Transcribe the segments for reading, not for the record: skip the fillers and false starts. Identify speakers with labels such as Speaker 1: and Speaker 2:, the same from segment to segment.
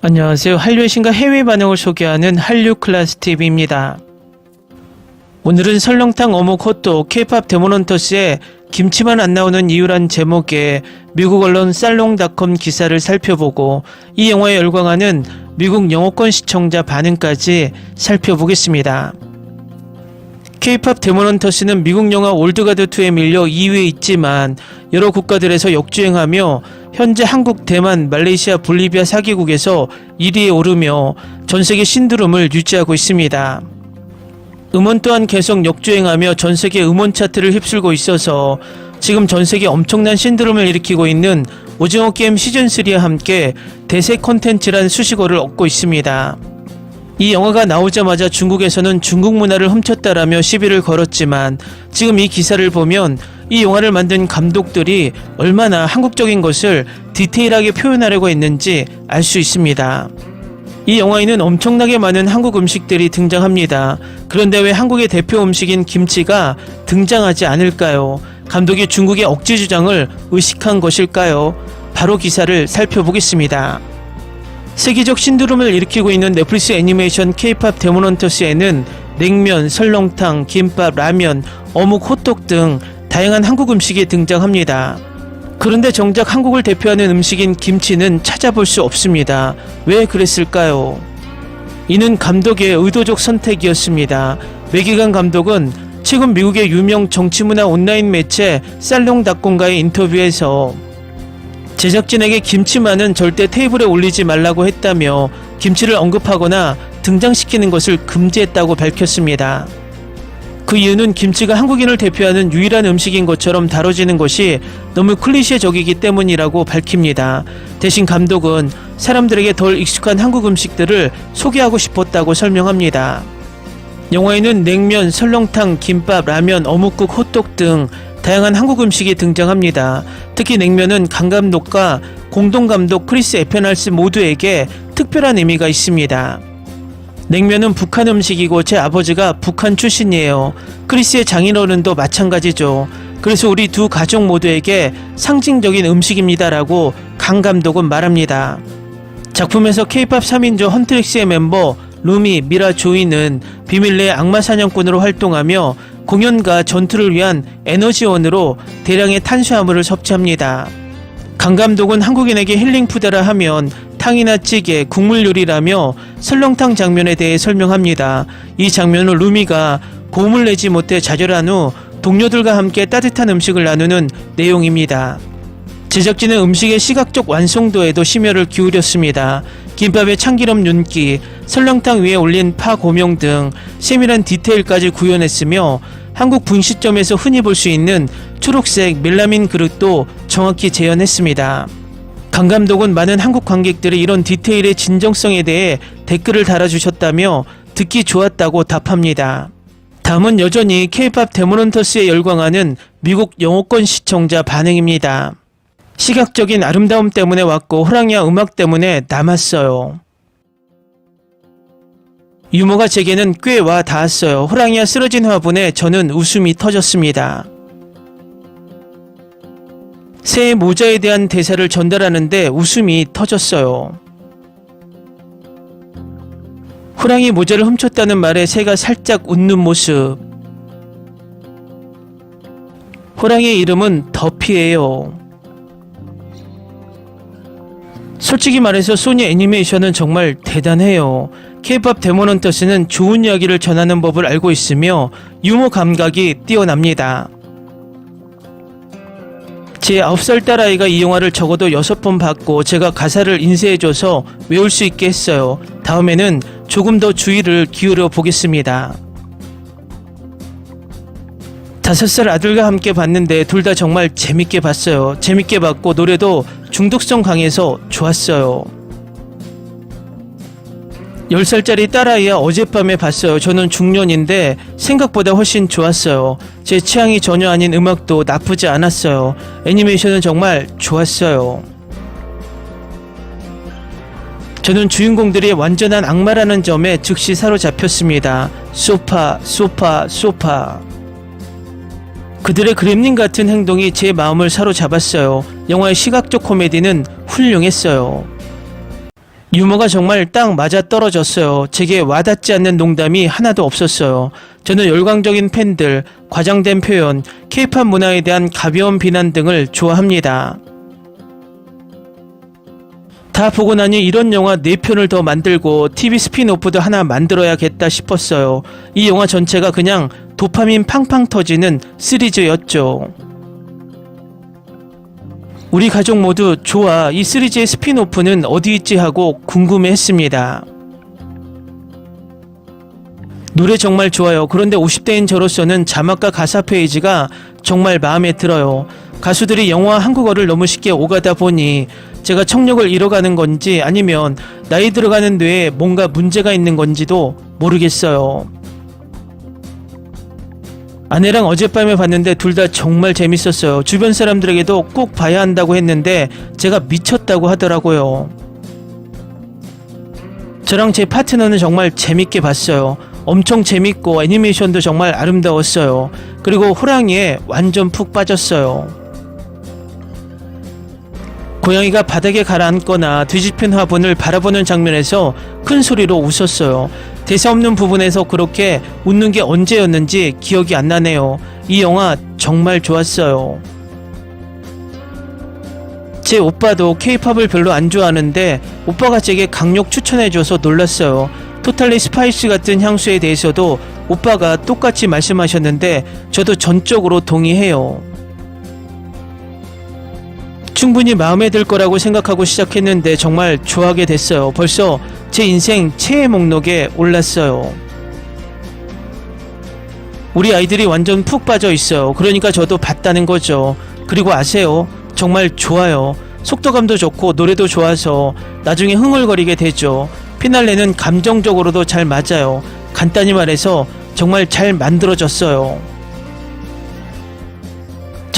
Speaker 1: 안녕하세요. 한류의 신과 해외 반응을 소개하는 한류 클래스TV입니다. 오늘은 설렁탕, 어묵, 호떡, K-POP 데모넌터스의 김치만 안 나오는 이유란 제목의 미국 언론 살롱닷컴 기사를 살펴보고 이 영화에 열광하는 미국 영어권 시청자 반응까지 살펴보겠습니다. K-POP 데모넌터스는 미국 영화 올드가드2에 밀려 2위에 있지만 여러 국가들에서 역주행하며 현재 한국, 대만, 말레이시아, 볼리비아 4개국에서 1위에 오르며 전세계 신드롬을 유지하고 있습니다. 음원 또한 계속 역주행하며 전세계 음원 차트를 휩쓸고 있어서 지금 전세계 엄청난 신드롬을 일으키고 있는 오징어 게임 시즌3와 함께 대세 콘텐츠란 수식어를 얻고 있습니다. 이 영화가 나오자마자 중국에서는 중국 문화를 훔쳤다라며 시비를 걸었지만 지금 이 기사를 보면 이 영화를 만든 감독들이 얼마나 한국적인 것을 디테일하게 표현하려고 했는지 알 수 있습니다. 이 영화에는 엄청나게 많은 한국 음식들이 등장합니다. 그런데 왜 한국의 대표 음식인 김치가 등장하지 않을까요? 감독이 중국의 억지 주장을 의식한 것일까요? 바로 기사를 살펴보겠습니다. 세계적 신드롬을 일으키고 있는 넷플릭스 애니메이션 K-POP 데모넌터스에는 냉면, 설렁탕, 김밥, 라면, 어묵, 호떡 등 다양한 한국 음식이 등장합니다. 그런데 정작 한국을 대표하는 음식인 김치는 찾아볼 수 없습니다. 왜 그랬을까요? 이는 감독의 의도적 선택이었습니다. 매기관 감독은 최근 미국의 유명 정치문화 온라인 매체 살롱닷컴과의 인터뷰에서 제작진에게 김치만은 절대 테이블에 올리지 말라고 했다며 김치를 언급하거나 등장시키는 것을 금지했다고 밝혔습니다. 그 이유는 김치가 한국인을 대표하는 유일한 음식인 것처럼 다뤄지는 것이 너무 클리셰적이기 때문이라고 밝힙니다. 대신 감독은 사람들에게 덜 익숙한 한국 음식들을 소개하고 싶었다고 설명합니다. 영화에는 냉면, 설렁탕, 김밥, 라면, 어묵국, 호떡 등 다양한 한국 음식이 등장합니다. 특히 냉면은 강 감독과 공동감독 크리스 에페날스 모두에게 특별한 의미가 있습니다. 냉면은 북한 음식이고 제 아버지가 북한 출신이에요. 크리스의 장인어른도 마찬가지죠. 그래서 우리 두 가족 모두에게 상징적인 음식입니다라고 강 감독은 말합니다. 작품에서 K-POP 3인조 헌트릭스의 멤버 루미, 미라, 조이는 비밀리에 악마 사냥꾼으로 활동하며 공연과 전투를 위한 에너지원으로 대량의 탄수화물을 섭취합니다. 강 감독은 한국인에게 힐링푸드라 하면 탕이나 찌개, 국물 요리라며 설렁탕 장면에 대해 설명합니다. 이 장면은 루미가 고음을 내지 못해 좌절한 후 동료들과 함께 따뜻한 음식을 나누는 내용입니다. 제작진은 음식의 시각적 완성도에도 심혈을 기울였습니다. 김밥의 참기름 윤기, 설렁탕 위에 올린 파 고명 등 세밀한 디테일까지 구현했으며 한국 분식점에서 흔히 볼 수 있는 초록색 멜라민 그릇도 정확히 재현했습니다. 강 감독은 많은 한국 관객들이 이런 디테일의 진정성에 대해 댓글을 달아주셨다며 듣기 좋았다고 답합니다. 다음은 여전히 K-POP 데모넌터스에 열광하는 미국 영어권 시청자 반응입니다. 시각적인 아름다움 때문에 왔고 호랑이와 음악 때문에 남았어요. 유머가 제게는 꽤 와 닿았어요. 호랑이와 쓰러진 화분에 저는 웃음이 터졌습니다. 새의 모자에 대한 대사를 전달하는데 웃음이 터졌어요. 호랑이 모자를 훔쳤다는 말에 새가 살짝 웃는 모습. 호랑이의 이름은 더피예요. 솔직히 말해서 소니 애니메이션은 정말 대단해요. K-POP 데모넌터스는 좋은 이야기를 전하는 법을 알고 있으며 유머 감각이 뛰어납니다. 제 9살 딸아이가 이 영화를 적어도 6번 봤고 제가 가사를 인쇄해줘서 외울 수 있게 했어요. 다음에는 조금 더 주의를 기울여 보겠습니다. 5살 아들과 함께 봤는데 둘 다 정말 재밌게 봤어요. 재밌게 봤고 노래도 중독성 강해서 좋았어요. 10살짜리 딸아이와 어젯밤에 봤어요. 저는 중년인데 생각보다 훨씬 좋았어요. 제 취향이 전혀 아닌 음악도 나쁘지 않았어요. 애니메이션은 정말 좋았어요. 저는 주인공들이 완전한 악마라는 점에 즉시 사로잡혔습니다. 소파. 그들의 그렘린 같은 행동이 제 마음을 사로잡았어요. 영화의 시각적 코미디는 훌륭했어요. 유머가 정말 딱 맞아 떨어졌어요. 제게 와닿지 않는 농담이 하나도 없었어요. 저는 열광적인 팬들, 과장된 표현, K-팝 문화에 대한 가벼운 비난 등을 좋아합니다. 다 보고 나니 이런 영화 4편을 더 만들고 TV 스핀오프도 하나 만들어야겠다 싶었어요. 이 영화 전체가 그냥 도파민 팡팡 터지는 시리즈였죠. 우리 가족 모두 좋아, 이 시리즈의 스핀오프는 어디 있지 하고 궁금해했습니다. 노래 정말 좋아요. 그런데 50대인 저로서는 자막과 가사 페이지가 정말 마음에 들어요. 가수들이 영어와 한국어를 너무 쉽게 오가다 보니 제가 청력을 잃어가는 건지 아니면 나이 들어가는 뇌에 뭔가 문제가 있는 건지도 모르겠어요. 아내랑 어젯밤에 봤는데 둘 다 정말 재밌었어요. 주변 사람들에게도 꼭 봐야 한다고 했는데 제가 미쳤다고 하더라고요. 저랑 제 파트너는 정말 재밌게 봤어요. 엄청 재밌고 애니메이션도 정말 아름다웠어요. 그리고 호랑이에 완전 푹 빠졌어요. 고양이가 바닥에 가라앉거나 뒤집힌 화분을 바라보는 장면에서 큰 소리로 웃었어요. 대사 없는 부분에서 그렇게 웃는 게 언제였는지 기억이 안 나네요. 이 영화 정말 좋았어요. 제 오빠도 K-팝을 별로 안 좋아하는데 오빠가 제게 강력 추천해줘서 놀랐어요. 토탈리 스파이스 같은 향수에 대해서도 오빠가 똑같이 말씀하셨는데 저도 전적으로 동의해요. 충분히 마음에 들 거라고 생각하고 시작했는데 정말 좋아하게 됐어요. 벌써 제 인생 최애 목록에 올랐어요. 우리 아이들이 완전 푹 빠져 있어요. 그러니까 저도 봤다는 거죠. 그리고 아세요? 정말 좋아요. 속도감도 좋고 노래도 좋아서 나중에 흥얼거리게 되죠. 피날레는 감정적으로도 잘 맞아요. 간단히 말해서 정말 잘 만들어졌어요.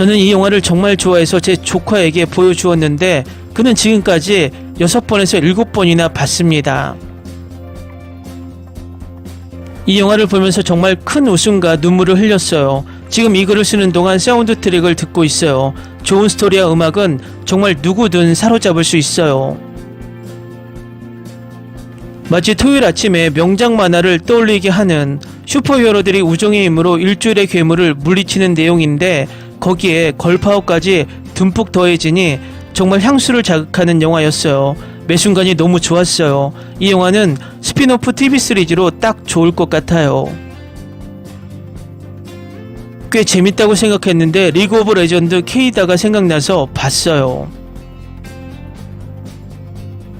Speaker 1: 저는 이 영화를 정말 좋아해서 제 조카에게 보여주었는데 그는 지금까지 6번에서 7번이나 봤습니다. 이 영화를 보면서 정말 큰 웃음과 눈물을 흘렸어요. 지금 이 글을 쓰는 동안 사운드 트랙을 듣고 있어요. 좋은 스토리와 음악은 정말 누구든 사로잡을 수 있어요. 마치 토요일 아침에 명작 만화를 떠올리게 하는 슈퍼히어로들이 우정의 힘으로 일주일의 괴물을 물리치는 내용인데 거기에 걸파워까지 듬뿍 더해지니 정말 향수를 자극하는 영화였어요. 매 순간이 너무 좋았어요. 이 영화는 스핀오프 TV 시리즈로 딱 좋을 것 같아요. 꽤 재밌다고 생각했는데 리그 오브 레전드 K다가 생각나서 봤어요.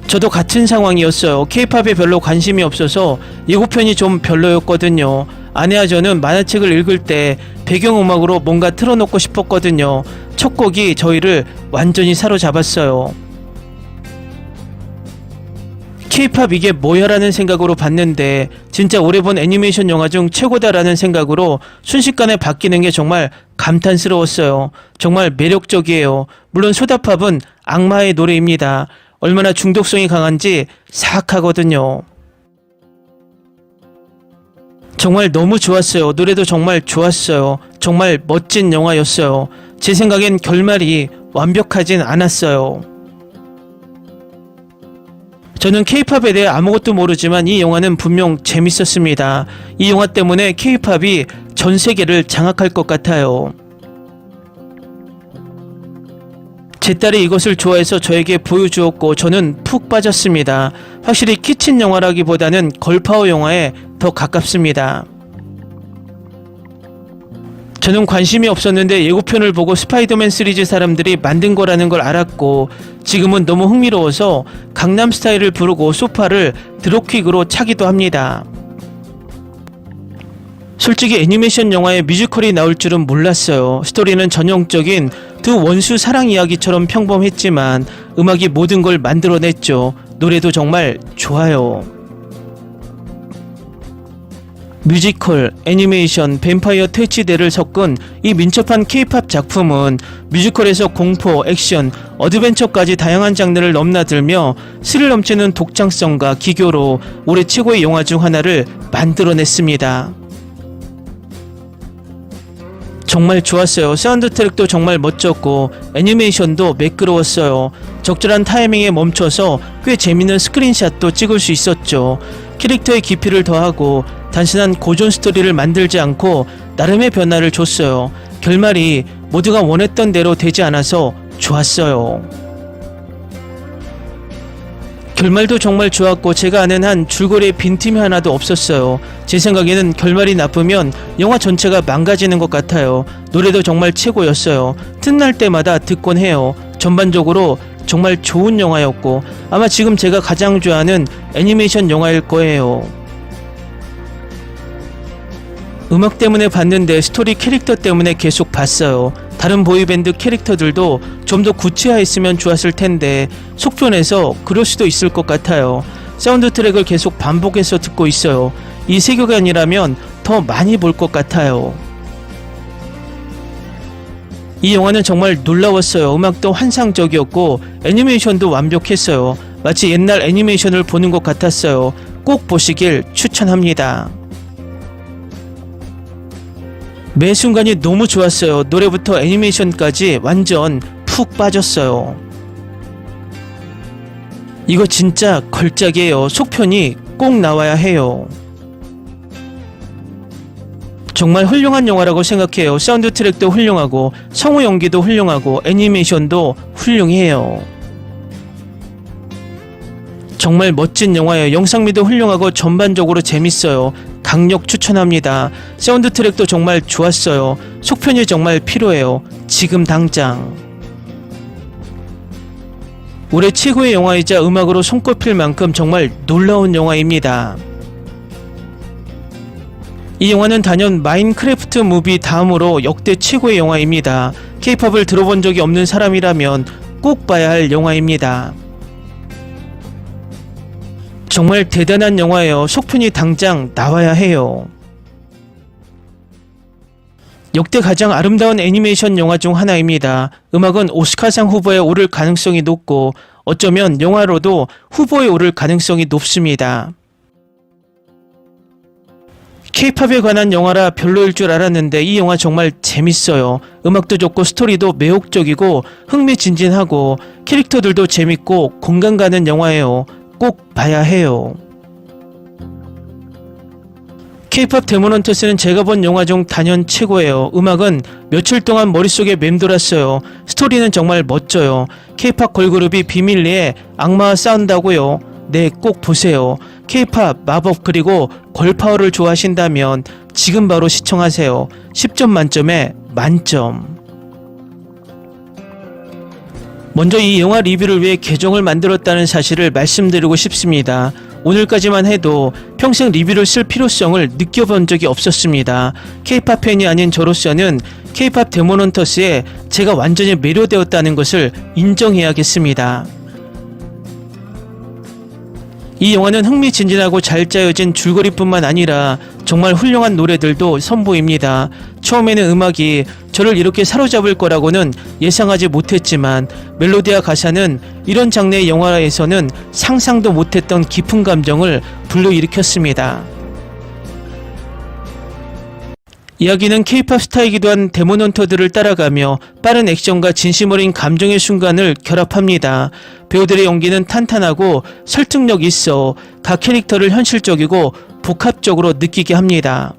Speaker 1: 저도 같은 상황이었어요. K-팝에 별로 관심이 없어서 예고편이 좀 별로였거든요. 아내와 저는 만화책을 읽을 때 배경음악으로 뭔가 틀어놓고 싶었거든요. 첫 곡이 저희를 완전히 사로잡았어요. K-팝 이게 뭐야 라는 생각으로 봤는데 진짜 오래 본 애니메이션 영화 중 최고다라는 생각으로 순식간에 바뀌는 게 정말 감탄스러웠어요. 정말 매력적이에요. 물론 소다팝은 악마의 노래입니다. 얼마나 중독성이 강한지 사악하거든요. 정말 너무 좋았어요. 노래도 정말 좋았어요. 정말 멋진 영화였어요. 제 생각엔 결말이 완벽하진 않았어요. 저는 K-팝에 대해 아무것도 모르지만 이 영화는 분명 재밌었습니다. 이 영화 때문에 K-팝이 전 세계를 장악할 것 같아요. 제 딸이 이것을 좋아해서 저에게 보여주었고 저는 푹 빠졌습니다. 확실히 키친 영화라기보다는 걸파워 영화에 더 가깝습니다. 저는 관심이 없었는데 예고편을 보고 스파이더맨 시리즈 사람들이 만든 거라는 걸 알았고 지금은 너무 흥미로워서 강남스타일을 부르고 소파를 드롭킥으로 차기도 합니다. 솔직히 애니메이션 영화에 뮤지컬이 나올 줄은 몰랐어요. 스토리는 전형적인 두 원수 사랑 이야기처럼 평범했지만 음악이 모든 걸 만들어냈죠. 노래도 정말 좋아요. 뮤지컬, 애니메이션, 뱀파이어 퇴치대를 섞은 이 민첩한 K-팝 작품은 뮤지컬에서 공포, 액션, 어드벤처까지 다양한 장르를 넘나들며 스릴 넘치는 독창성과 기교로 올해 최고의 영화 중 하나를 만들어냈습니다. 정말 좋았어요. 사운드 트랙도 정말 멋졌고 애니메이션도 매끄러웠어요. 적절한 타이밍에 멈춰서 꽤 재밌는 스크린샷도 찍을 수 있었죠. 캐릭터의 깊이를 더하고 단순한 고전 스토리를 만들지 않고 나름의 변화를 줬어요. 결말이 모두가 원했던 대로 되지 않아서 좋았어요. 결말도 정말 좋았고 제가 아는 한 줄거리에 빈틈이 하나도 없었어요. 제 생각에는 결말이 나쁘면 영화 전체가 망가지는 것 같아요. 노래도 정말 최고였어요. 틈날 때마다 듣곤 해요. 전반적으로 정말 좋은 영화였고 아마 지금 제가 가장 좋아하는 애니메이션 영화일 거예요. 음악 때문에 봤는데 스토리 캐릭터 때문에 계속 봤어요. 다른 보이밴드 캐릭터들도 좀 더 구체화했으면 좋았을 텐데 속편에서 그럴 수도 있을 것 같아요. 사운드 트랙을 계속 반복해서 듣고 있어요. 이 세계관이라면 더 많이 볼 것 같아요. 이 영화는 정말 놀라웠어요. 음악도 환상적이었고 애니메이션도 완벽했어요. 마치 옛날 애니메이션을 보는 것 같았어요. 꼭 보시길 추천합니다. 매 순간이 너무 좋았어요. 노래부터 애니메이션까지 완전 푹 빠졌어요. 이거 진짜 걸작이에요. 속편이 꼭 나와야 해요. 정말 훌륭한 영화라고 생각해요. 사운드 트랙도 훌륭하고 성우 연기도 훌륭하고 애니메이션도 훌륭해요. 정말 멋진 영화예요. 영상미도 훌륭하고 전반적으로 재밌어요. 강력 추천합니다. 사운드 트랙도 정말 좋았어요. 속편이 정말 필요해요. 지금 당장. 올해 최고의 영화이자 음악으로 손꼽힐 만큼 정말 놀라운 영화입니다. 이 영화는 단연 마인크래프트 무비 다음으로 역대 최고의 영화입니다. K-팝을 들어본 적이 없는 사람이라면 꼭 봐야 할 영화입니다. 정말 대단한 영화예요. 속편이 당장 나와야 해요. 역대 가장 아름다운 애니메이션 영화 중 하나입니다. 음악은 오스카상 후보에 오를 가능성이 높고 어쩌면 영화로도 후보에 오를 가능성이 높습니다. K-팝에 관한 영화라 별로일 줄 알았는데 이 영화 정말 재밌어요. 음악도 좋고 스토리도 매혹적이고 흥미진진하고 캐릭터들도 재밌고 공감 가는 영화예요. 꼭 봐야 해요. K-팝 데몬헌터스는 제가 본 영화 중 단연 최고예요. 음악은 며칠 동안 머릿속에 맴돌았어요. 스토리는 정말 멋져요. K-팝 걸그룹이 비밀리에 악마와 싸운다고요. 네, 꼭 보세요. K-팝, 마법 그리고 걸파워를 좋아하신다면 지금 바로 시청하세요. 10점 만점에 만점. 먼저 이 영화 리뷰를 위해 계정을 만들었다는 사실을 말씀드리고 싶습니다. 오늘까지만 해도 평생 리뷰를 쓸 필요성을 느껴본 적이 없었습니다. K-팝 팬이 아닌 저로서는 K-팝 데몬헌터스에 제가 완전히 매료되었다는 것을 인정해야겠습니다. 이 영화는 흥미진진하고 잘 짜여진 줄거리뿐만 아니라 정말 훌륭한 노래들도 선보입니다. 처음에는 음악이 저를 이렇게 사로잡을 거라고는 예상하지 못했지만 멜로디와 가사는 이런 장르의 영화에서는 상상도 못했던 깊은 감정을 불러일으켰습니다. 이야기는 K-팝 스타이기도 한 데몬헌터들을 따라가며 빠른 액션과 진심 어린 감정의 순간을 결합합니다. 배우들의 연기는 탄탄하고 설득력 있어 각 캐릭터를 현실적이고 복합적으로 느끼게 합니다.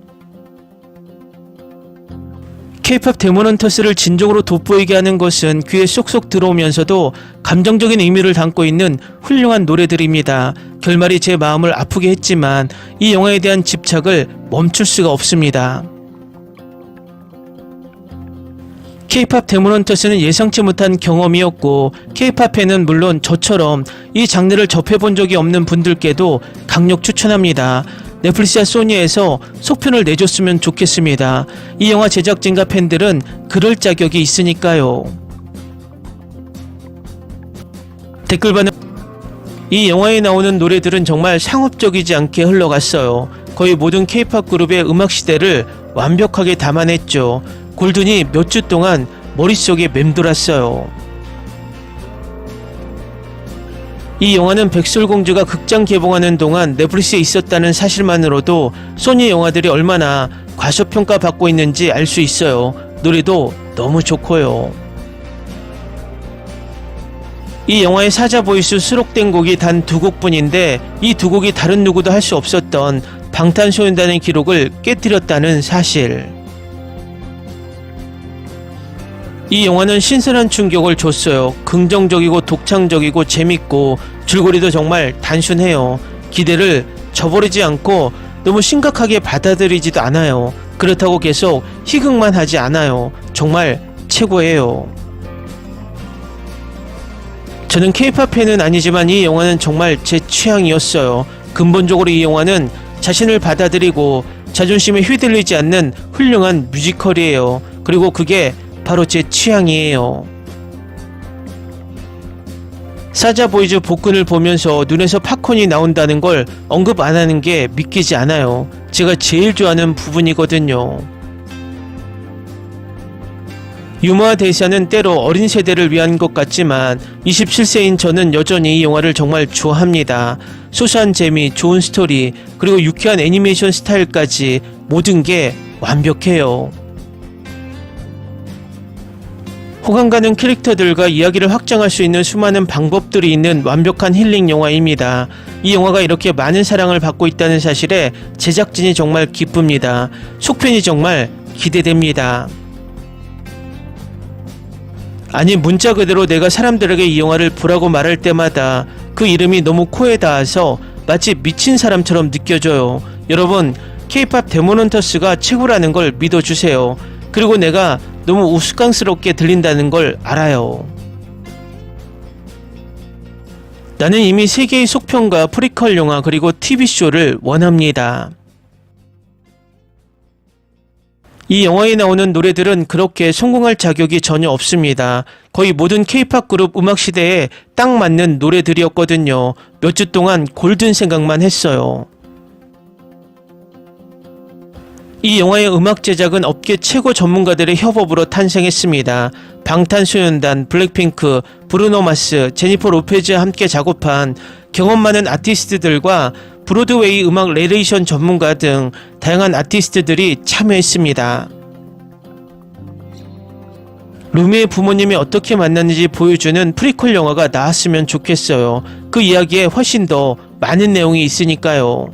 Speaker 1: K-팝 데몬헌터스를 진정으로 돋보이게 하는 것은 귀에 쏙쏙 들어오면서도 감정적인 의미를 담고 있는 훌륭한 노래들입니다. 결말이 제 마음을 아프게 했지만 이 영화에 대한 집착을 멈출 수가 없습니다. K-팝 데몬헌터스는 예상치 못한 경험이었고 K-팝 팬은 물론 저처럼 이 장르를 접해본 적이 없는 분들께도 강력 추천합니다. 넷플릭스와 소니에서 속편을 내줬으면 좋겠습니다. 이 영화 제작진과 팬들은 그럴 자격이 있으니까요. 댓글 반응. 이 영화에 나오는 노래들은 정말 상업적이지 않게 흘러갔어요. 거의 모든 K-팝 그룹의 음악 시대를 완벽하게 담아냈죠. 골든이 몇 주 동안 머릿속에 맴돌았어요. 이 영화는 백설공주가 극장 개봉하는 동안 넷플릭스에 있었다는 사실만으로도 소니 영화들이 얼마나 과소평가받고 있는지 알 수 있어요. 노래도 너무 좋고요. 이 영화의 사자 보이스 수록된 곡이 단 2곡뿐인데 이 2곡이 다른 누구도 할 수 없었던 방탄소년단의 기록을 깨뜨렸다는 사실. 이 영화는 신선한 충격을 줬어요. 긍정적이고 독창적이고 재밌고 줄거리도 정말 단순해요. 기대를 저버리지 않고 너무 심각하게 받아들이지도 않아요. 그렇다고 계속 희극만 하지 않아요. 정말 최고예요. 저는 K-POP 팬은 아니지만 이 영화는 정말 제 취향이었어요. 근본적으로 이 영화는 자신을 받아들이고 자존심에 휘둘리지 않는 훌륭한 뮤지컬이에요. 그리고 그게 바로 제 취향이에요. 사자 보이즈 복근을 보면서 눈에서 팝콘이 나온다는 걸 언급 안 하는 게 믿기지 않아요. 제가 제일 좋아하는 부분이거든요. 유머와 대사는 때로 어린 세대를 위한 것 같지만 27세인 저는 여전히 이 영화를 정말 좋아합니다. 소소한 재미, 좋은 스토리, 그리고 유쾌한 애니메이션 스타일까지 모든 게 완벽해요. 호감 가는 캐릭터들과 이야기를 확장할 수 있는 수많은 방법들이 있는 완벽한 힐링 영화입니다. 이 영화가 이렇게 많은 사랑을 받고 있다는 사실에 제작진이 정말 기쁩니다. 속편이 정말 기대됩니다. 아니 문자 그대로 내가 사람들에게 이 영화를 보라고 말할 때마다 그 이름이 너무 코에 닿아서 마치 미친 사람처럼 느껴져요. 여러분 K-POP 데모넌터스가 최고라는 걸 믿어주세요. 그리고 내가 너무 우스꽝스럽게 들린다는 걸 알아요. 나는 이미 3개의 속편과 프리퀄 영화 그리고 TV쇼를 원합니다. 이 영화에 나오는 노래들은 그렇게 성공할 자격이 전혀 없습니다. 거의 모든 K-POP 그룹 음악 시대에 딱 맞는 노래들이었거든요. 몇 주 동안 골든 생각만 했어요. 이 영화의 음악 제작은 업계 최고 전문가들의 협업으로 탄생했습니다. 방탄소년단, 블랙핑크, 브루노 마스, 제니퍼 로페즈와 함께 작업한 경험 많은 아티스트들과 브로드웨이 음악 내레이션 전문가 등 다양한 아티스트들이 참여했습니다. 루미의 부모님이 어떻게 만났는지 보여주는 프리퀄 영화가 나왔으면 좋겠어요. 그 이야기에 훨씬 더 많은 내용이 있으니까요.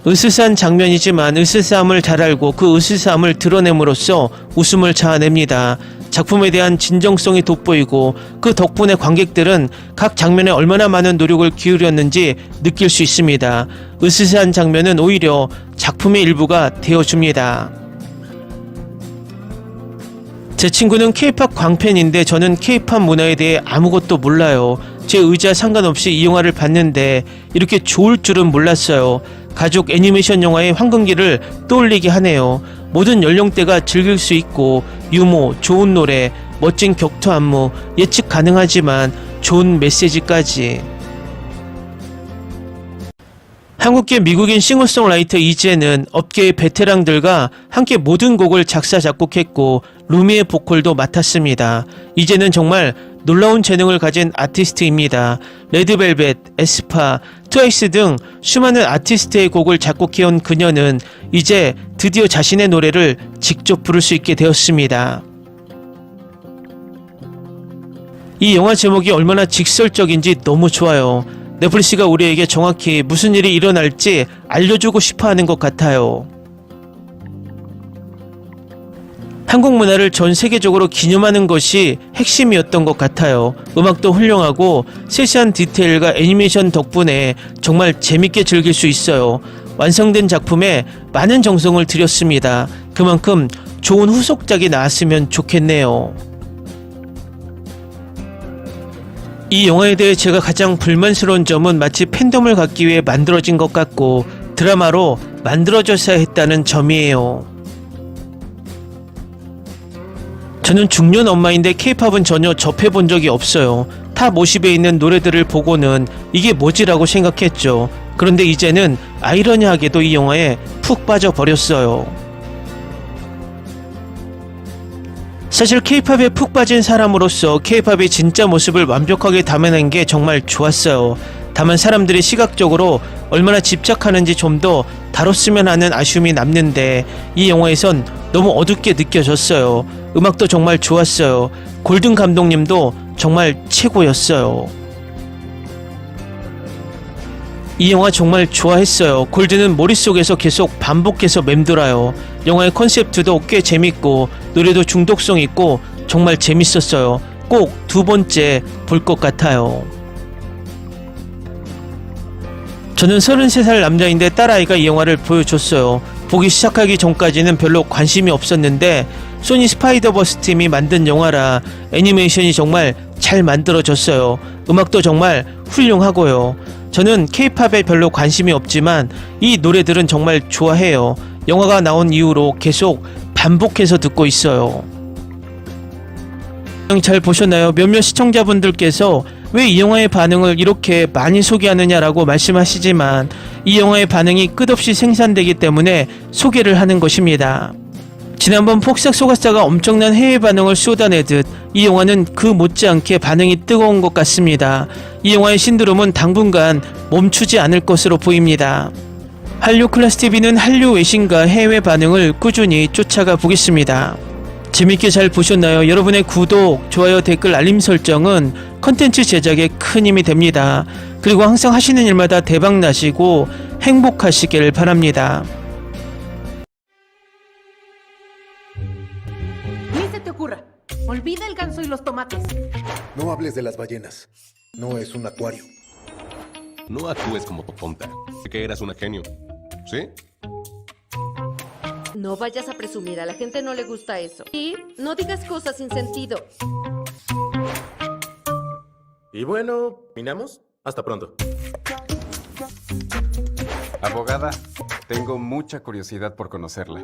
Speaker 1: 으스스한 장면이지만 으스스함을 잘 알고 그 으스스함을 드러냄으로써 웃음을 자아냅니다. 작품에 대한 진정성이 돋보이고 그 덕분에 관객들은 각 장면에 얼마나 많은 노력을 기울였는지 느낄 수 있습니다. 으스스한 장면은 오히려 작품의 일부가 되어줍니다. 제 친구는 K-POP 광팬인데 저는 K-POP 문화에 대해 아무것도 몰라요. 제 의지와 상관없이 이 영화를 봤는데 이렇게 좋을 줄은 몰랐어요. 가족 애니메이션 영화의 황금기를 떠올리게 하네요. 모든 연령대가 즐길 수 있고 유머, 좋은 노래, 멋진 격투 안무, 예측 가능하지만 좋은 메시지까지. 한국계 미국인 싱어송라이터 이재는 업계의 베테랑들과 함께 모든 곡을 작사 작곡했고 루미의 보컬도 맡았습니다. 이재는 정말 놀라운 재능을 가진 아티스트입니다. 레드벨벳, 에스파, 트와이스 등 수많은 아티스트의 곡을 작곡해온 그녀는 이제 드디어 자신의 노래를 직접 부를 수 있게 되었습니다. 이 영화 제목이 얼마나 직설적인지 너무 좋아요. 넷플릭스가 우리에게 정확히 무슨 일이 일어날지 알려주고 싶어하는 것 같아요. 한국 문화를 전 세계적으로 기념하는 것이 핵심이었던 것 같아요. 음악도 훌륭하고 세세한 디테일과 애니메이션 덕분에 정말 재밌게 즐길 수 있어요. 완성된 작품에 많은 정성을 들였습니다. 그만큼 좋은 후속작이 나왔으면 좋겠네요. 이 영화에 대해 제가 가장 불만스러운 점은 마치 팬덤을 갖기 위해 만들어진 것 같고 드라마로 만들어졌어야 했다는 점이에요. 저는 중년 엄마인데 K-POP은 전혀 접해본 적이 없어요. 탑 50에 있는 노래들을 보고는 이게 뭐지라고 생각했죠. 그런데 이제는 아이러니하게도 이 영화에 푹 빠져버렸어요. 사실 K-POP에 푹 빠진 사람으로서 K-POP의 진짜 모습을 완벽하게 담아낸 게 정말 좋았어요. 다만 사람들이 시각적으로 얼마나 집착하는지 좀 더 다뤘으면 하는 아쉬움이 남는데 이 영화에선 너무 어둡게 느껴졌어요. 음악도 정말 좋았어요. 골든 감독님도 정말 최고였어요. 이 영화 정말 좋아했어요. 골든은 머릿속에서 계속 반복해서 맴돌아요. 영화의 컨셉트도 꽤 재밌고 노래도 중독성 있고 정말 재밌었어요. 꼭 두 번째 볼 것 같아요. 저는 33살 남자인데 딸아이가 이 영화를 보여줬어요. 보기 시작하기 전까지는 별로 관심이 없었는데 소니 스파이더버스 팀이 만든 영화라 애니메이션이 정말 잘 만들어졌어요. 음악도 정말 훌륭하고요. 저는 K-팝에 별로 관심이 없지만 이 노래들은 정말 좋아해요. 영화가 나온 이후로 계속 반복해서 듣고 있어요. 잘 보셨나요? 몇몇 시청자분들께서 왜 이 영화의 반응을 이렇게 많이 소개하느냐라고 말씀하시지만 이 영화의 반응이 끝없이 생산되기 때문에 소개를 하는 것입니다. 지난번 폭삭 소가사가 엄청난 해외 반응을 쏟아내듯 이 영화는 그 못지않게 반응이 뜨거운 것 같습니다. 이 영화의 신드롬은 당분간 멈추지 않을 것으로 보입니다. 한류 클래스TV는 한류 외신과 해외 반응을 꾸준히 쫓아가 보겠습니다. 재밌게 잘 보셨나요? 여러분의 구독, 좋아요, 댓글, 알림 설정은 컨텐츠 제작에 큰 힘이 됩니다. 그리고 항상 하시는 일마다 대박 나시고 행복하시길 바랍니다.
Speaker 2: Ni se te ocurra. Olvida el ganso y los tomates.
Speaker 3: No hables de las ballenas. No es un acuario.
Speaker 4: No actúes como tonta. Que eras una genio. ¿Sí?
Speaker 5: No vayas a presumir, a la gente no le gusta eso. Y no digas cosas sin sentido.
Speaker 6: Y bueno, ¿terminamos? Hasta pronto.
Speaker 7: Abogada, tengo mucha curiosidad por conocerla.